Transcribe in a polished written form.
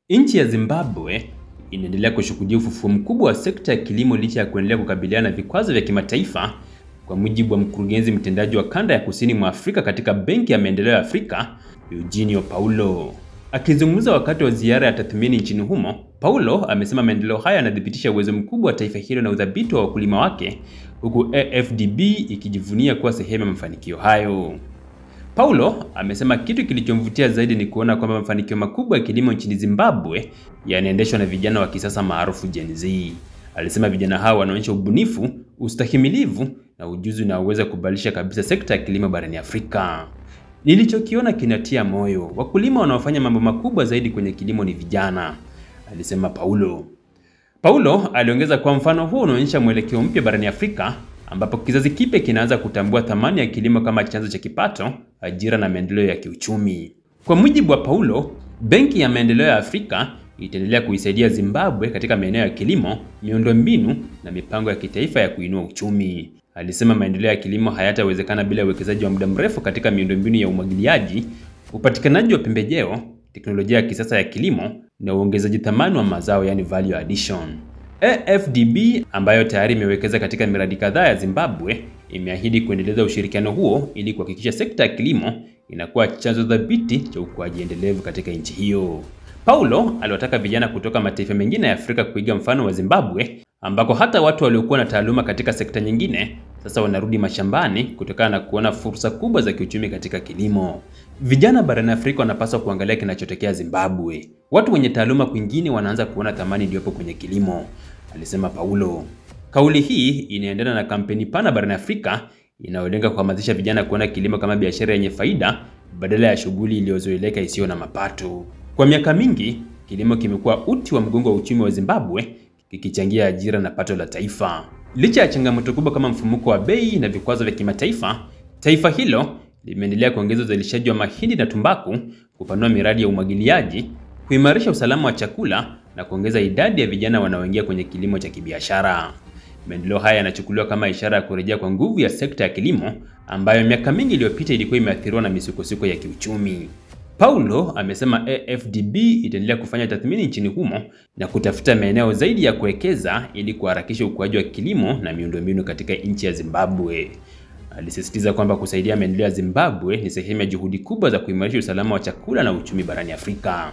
Nchi ya Zimbabwe inaendelea kushuhudia ufufuo mkubwa wa sekta ya kilimo licha ya kuendelea kukabiliana na vikwazo vya kimataifa, kwa mujibu wa mkurugenzi mtendaji wa kanda ya kusini mwa Afrika katika Benki ya Maendeleo ya Afrika, Eugenio Paulo. Akizungumza wakati wa ziara ya tathmini nchini humo, Paulo amesema maendeleo haya yanadhibitisha uwezo mkubwa wa taifa hilo na udhabiti wa wakulima wake, huku AfDB ikijivunia kuwa sehemu ya mafanikio hayo. Paulo amesema kitu kilichomvutia zaidi ni kuona kwamba mafanikio makubwa ya kilimo nchini Zimbabwe yanaendeshwa na vijana wa kisasa maarufu Gen Z. Alisema vijana hao wanaonyesha ubunifu, ustahimilivu na ujuzi unaoweza kubadilisha kabisa sekta ya kilimo barani Afrika. Nilichokiona kinatia moyo. Wakulima wanaofanya mambo makubwa zaidi kwenye kilimo ni vijana, alisema Paulo. Paulo aliongeza kwa mfano huu unaonyesha mwelekeo mpya barani Afrika, ambapo kizazi kipya kinaanza kutambua thamani ya kilimo kama chanzo cha kipato, ajira na maendeleo ya kiuchumi. Kwa mujibu wa Paulo, Benki ya Maendeleo ya Afrika itaendelea kuisaidia Zimbabwe katika maeneo ya kilimo, miundombinu na mipango ya kitaifa ya kuinua uchumi. Alisema maendeleo ya kilimo hayatawezekana bila uwekezaji wa muda mrefu katika miundombinu ya umwagiliaji, upatikanaji wa pembejeo, teknolojia ya kisasa ya kilimo na uongezaji thamani wa mazao, yani value addition. AfDB ambayo tayari imewekeza katika miradi kadhaa ya Zimbabwe imeahidi kuendeleza ushirikiano huo ili kuhakikisha sekta ya kilimo inakuwa chanzo thabiti cha ukuaji endelevu katika nchi hiyo. Paulo aliwataka vijana kutoka mataifa mengine ya Afrika kuiga mfano wa Zimbabwe, ambako hata watu waliokuwa na taaluma katika sekta nyingine sasa wanarudi mashambani kutokana na kuona fursa kubwa za kiuchumi katika kilimo. Vijana barani Afrika wanapaswa kuangalia kinachotokea Zimbabwe. Watu wenye taaluma kwingine wanaanza kuona thamani iliyopo kwenye kilimo, alisema Paulo. Kauli hii inaendana na kampeni pana barani Afrika inayolenga kuhamasisha vijana kuona kilimo kama biashara yenye faida badala ya shughuli iliyozoeleka isiyo na mapato. Kwa miaka mingi, kilimo kimekuwa uti wa mgongo wa uchumi wa Zimbabwe, kikichangia ajira na pato la taifa. Licha ya changamoto kubwa kama mfumuko wa bei na vikwazo vya kimataifa, taifa hilo limeendelea kuongeza uzalishaji wa mahindi na tumbaku, kupanua miradi ya umwagiliaji, kuimarisha usalama wa chakula na kuongeza idadi ya vijana wanaoingia kwenye kilimo cha kibiashara. Maendeleo haya yanachukuliwa kama ishara ya kurejea kwa nguvu ya sekta ya kilimo ambayo miaka mingi iliyopita ilikuwa imeathiriwa na misukosuko ya kiuchumi. Paulo amesema AfDB itaendelea kufanya tathmini nchini humo na kutafuta maeneo zaidi ya kuwekeza ili kuharakisha ukuaji wa kilimo na miundombinu katika nchi ya Zimbabwe. Alisisitiza kwamba kusaidia maendeleo ya Zimbabwe ni sehemu ya juhudi kubwa za kuimarisha usalama wa chakula na uchumi barani Afrika.